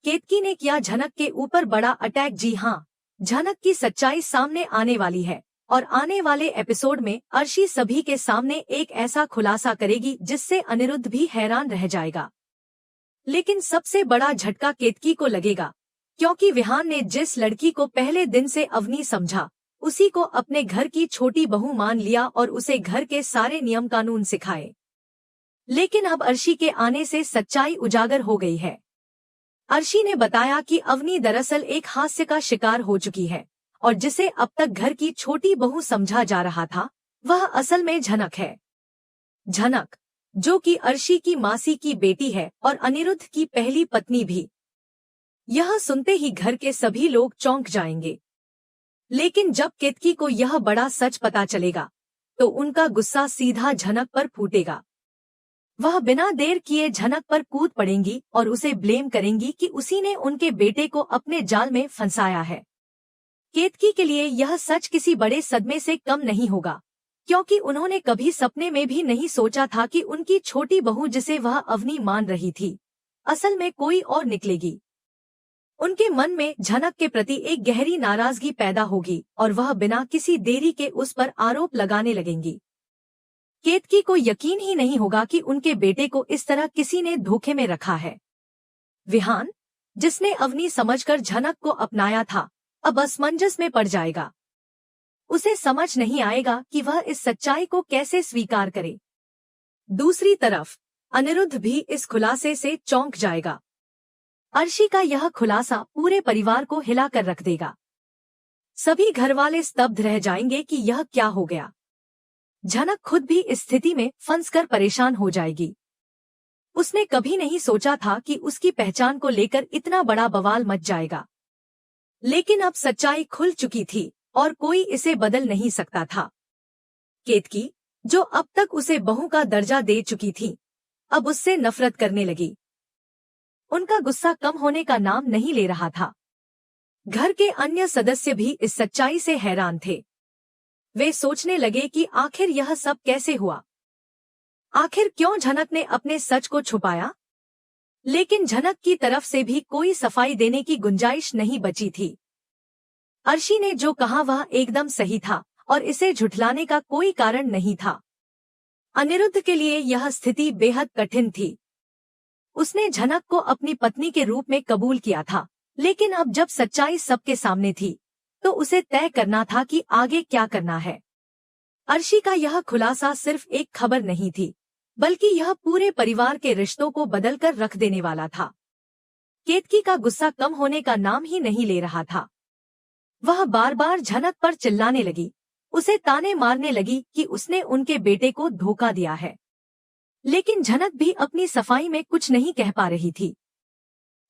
केतकी ने किया झनक के ऊपर बड़ा अटैक। जी हाँ, झनक की सच्चाई सामने आने वाली है और आने वाले एपिसोड में अर्शी सभी के सामने एक ऐसा खुलासा करेगी जिससे अनिरुद्ध भी हैरान रह जाएगा। लेकिन सबसे बड़ा झटका केतकी को लगेगा, क्योंकि विहान ने जिस लड़की को पहले दिन से अवनी समझा, उसी को अपने घर की छोटी बहू मान लिया और उसे घर के सारे नियम कानून सिखाए। लेकिन अब अर्शी के आने से सच्चाई उजागर हो गई है। अर्शी ने बताया कि अवनी दरअसल एक हास्य का शिकार हो चुकी है और जिसे अब तक घर की छोटी बहू समझा जा रहा था, वह असल में झनक है। झनक, जो कि अर्शी की मासी की बेटी है और अनिरुद्ध की पहली पत्नी भी। यह सुनते ही घर के सभी लोग चौंक जाएंगे। लेकिन जब केतकी को यह बड़ा सच पता चलेगा, तो उनका गुस्सा सीधा झनक पर फूटेगा। वह बिना देर किए झनक पर कूद पड़ेंगी और उसे ब्लेम करेंगी कि उसी ने उनके बेटे को अपने जाल में फंसाया है। केतकी के लिए यह सच किसी बड़े सदमे से कम नहीं होगा, क्योंकि उन्होंने कभी सपने में भी नहीं सोचा था कि उनकी छोटी बहू, जिसे वह अवनी मान रही थी, असल में कोई और निकलेगी। उनके मन में झनक के प्रति एक गहरी नाराजगी पैदा होगी और वह बिना किसी देरी के उस पर आरोप लगाने लगेंगी। केतकी को यकीन ही नहीं होगा कि उनके बेटे को इस तरह किसी ने धोखे में रखा है। विहान, जिसने अवनी समझकर झनक को अपनाया था, अब असमंजस में पड़ जाएगा। उसे समझ नहीं आएगा कि वह इस सच्चाई को कैसे स्वीकार करे। दूसरी तरफ अनिरुद्ध भी इस खुलासे से चौंक जाएगा। अर्शी का यह खुलासा पूरे परिवार को हिलाकर रख देगा। सभी घरवाले स्तब्ध रह जाएंगे कि यह क्या हो गया। झनक खुद भी इस स्थिति में फंसकर परेशान हो जाएगी। उसने कभी नहीं सोचा था कि उसकी पहचान को लेकर इतना बड़ा बवाल मच जाएगा। लेकिन अब सच्चाई खुल चुकी थी और कोई इसे बदल नहीं सकता था। केतकी, जो अब तक उसे बहू का दर्जा दे चुकी थी, अब उससे नफरत करने लगी। उनका गुस्सा कम होने का नाम नहीं ले रहा था। घर के अन्य सदस्य भी इस सच्चाई से हैरान थे। वे सोचने लगे कि आखिर यह सब कैसे हुआ। आखिर क्यों झनक ने अपने सच को छुपाया? लेकिन झनक की तरफ से भी कोई सफाई देने की गुंजाइश नहीं बची थी। अर्शी ने जो कहा वह एकदम सही था और इसे झुठलाने का कोई कारण नहीं था। अनिरुद्ध के लिए यह स्थिति बेहद कठिन थी। उसने झनक को अपनी पत्नी के रूप में कबूल किया था, लेकिन अब जब सच्चाई सबके सामने थी, तो उसे तय करना था कि आगे क्या करना है। अर्शी का यह खुलासा सिर्फ एक खबर नहीं थी, बल्कि यह पूरे परिवार के रिश्तों को बदलकर रख देने वाला था। केतकी का गुस्सा कम होने का नाम ही नहीं ले रहा था। वह बार बार झनक पर चिल्लाने लगी, उसे ताने मारने लगी कि उसने उनके बेटे को धोखा दिया है। लेकिन झनक भी अपनी सफाई में कुछ नहीं कह पा रही थी।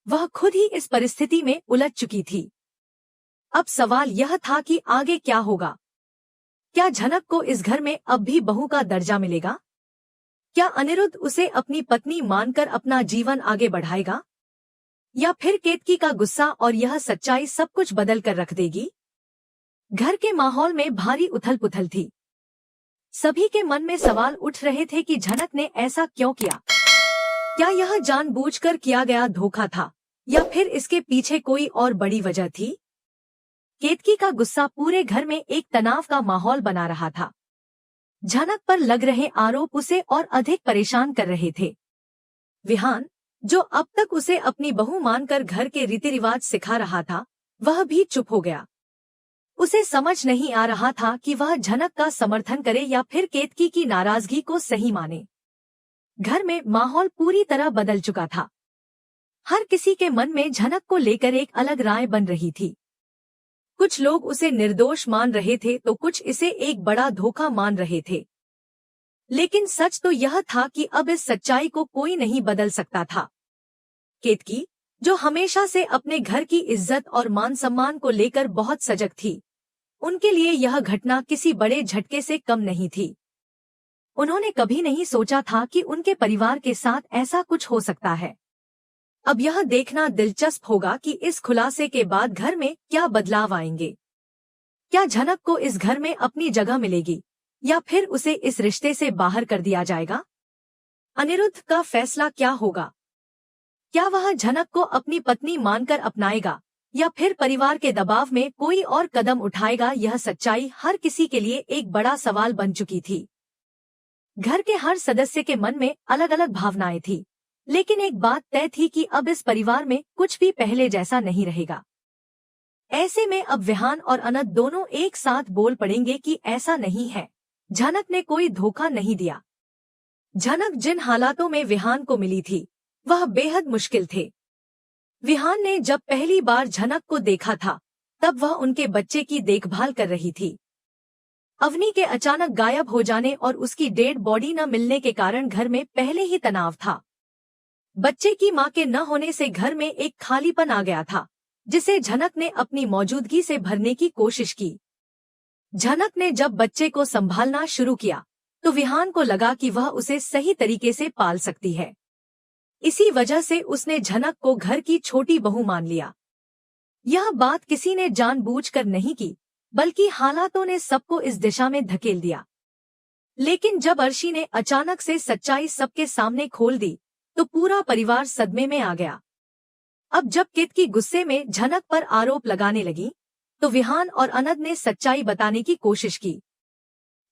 वह खुद ही इस परिस्थिति में उलझ चुकी थी। अब सवाल यह था कि आगे क्या होगा। क्या झनक को इस घर में अब भी बहू का दर्जा मिलेगा? क्या अनिरुद्ध उसे अपनी पत्नी मानकर अपना जीवन आगे बढ़ाएगा? या फिर केतकी का गुस्सा और यह सच्चाई सब कुछ बदल कर रख देगी? घर के माहौल में भारी उथल पुथल थी। सभी के मन में सवाल उठ रहे थे कि झनक ने ऐसा क्यों किया। क्या यह जानबूझकर किया गया धोखा था या फिर इसके पीछे कोई और बड़ी वजह थी? केतकी का गुस्सा पूरे घर में एक तनाव का माहौल बना रहा था। झनक पर लग रहे आरोप उसे और अधिक परेशान कर रहे थे। विहान, जो अब तक उसे अपनी बहू मानकर घर के रीति रिवाज सिखा रहा था, वह भी चुप हो गया। उसे समझ नहीं आ रहा था कि वह झनक का समर्थन करे या फिर केतकी की नाराजगी को सही माने। घर में माहौल पूरी तरह बदल चुका था। हर किसी के मन में झनक को लेकर एक अलग राय बन रही थी। कुछ लोग उसे निर्दोष मान रहे थे तो कुछ इसे एक बड़ा धोखा मान रहे थे। लेकिन सच तो यह था कि अब इस सच्चाई को कोई नहीं बदल सकता था। केतकी, जो हमेशा से अपने घर की इज्जत और मान सम्मान को लेकर बहुत सजग थी, उनके लिए यह घटना किसी बड़े झटके से कम नहीं थी। उन्होंने कभी नहीं सोचा था कि उनके परिवार के साथ ऐसा कुछ हो सकता है। अब यह देखना दिलचस्प होगा कि इस खुलासे के बाद घर में क्या बदलाव आएंगे। क्या झनक को इस घर में अपनी जगह मिलेगी या फिर उसे इस रिश्ते से बाहर कर दिया जाएगा? अनिरुद्ध का फैसला क्या होगा? क्या वह झनक को अपनी पत्नी मानकर अपनाएगा या फिर परिवार के दबाव में कोई और कदम उठाएगा? यह सच्चाई हर किसी के लिए एक बड़ा सवाल बन चुकी थी। घर के हर सदस्य के मन में अलग अलग भावनाएं थी, लेकिन एक बात तय थी कि अब इस परिवार में कुछ भी पहले जैसा नहीं रहेगा। ऐसे में अब विहान और अनंत दोनों एक साथ बोल पड़ेंगे कि ऐसा नहीं है, झनक ने कोई धोखा नहीं दिया। झनक जिन हालातों में विहान को मिली थी वह बेहद मुश्किल थे। विहान ने जब पहली बार झनक को देखा था तब वह उनके बच्चे की देखभाल कर रही थी। अवनी के अचानक गायब हो जाने और उसकी डेड बॉडी न मिलने के कारण घर में पहले ही तनाव था। बच्चे की मां के न होने से घर में एक खालीपन आ गया था, जिसे झनक ने अपनी मौजूदगी से भरने की कोशिश की। झनक ने जब बच्चे को संभालना शुरू किया तो विहान को लगा कि वह उसे सही तरीके से पाल सकती है। इसी वजह से उसने झनक को घर की छोटी बहू मान लिया। यह बात किसी ने जानबूझकर नहीं की, बल्कि हालातों ने सबको इस दिशा में धकेल दिया। लेकिन जब अर्शी ने अचानक से सच्चाई सबके सामने खोल दी तो पूरा परिवार सदमे में आ गया। अब जब केतकी गुस्से में झनक पर आरोप लगाने लगी तो विहान और अनंत ने सच्चाई बताने की कोशिश की।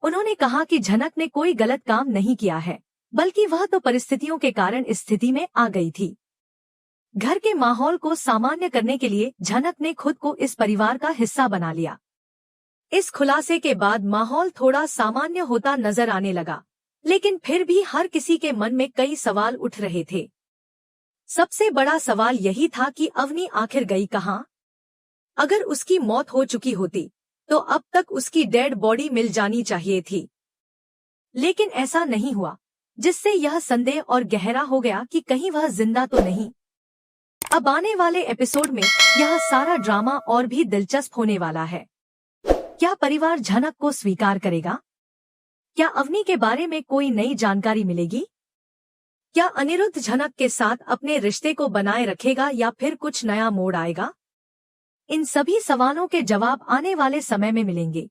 उन्होंने कहा कि झनक ने कोई गलत काम नहीं किया है, बल्कि वह तो परिस्थितियों के कारण इस स्थिति में आ गई थी। घर के माहौल को सामान्य करने के लिए झनक ने खुद को इस परिवार का हिस्सा बना लिया। इस खुलासे के बाद माहौल थोड़ा सामान्य होता नजर आने लगा, लेकिन फिर भी हर किसी के मन में कई सवाल उठ रहे थे। सबसे बड़ा सवाल यही था कि अवनी आखिर गई कहाँ? अगर उसकी मौत हो चुकी होती तो अब तक उसकी डेड बॉडी मिल जानी चाहिए थी, लेकिन ऐसा नहीं हुआ, जिससे यह संदेह और गहरा हो गया कि कहीं वह जिंदा तो नहीं। अब आने वाले एपिसोड में यह सारा ड्रामा और भी दिलचस्प होने वाला है। क्या परिवार झनक को स्वीकार करेगा? क्या अवनी के बारे में कोई नई जानकारी मिलेगी? क्या अनिरुद्ध झनक के साथ अपने रिश्ते को बनाए रखेगा या फिर कुछ नया मोड़ आएगा? इन सभी सवालों के जवाब आने वाले समय में मिलेंगे।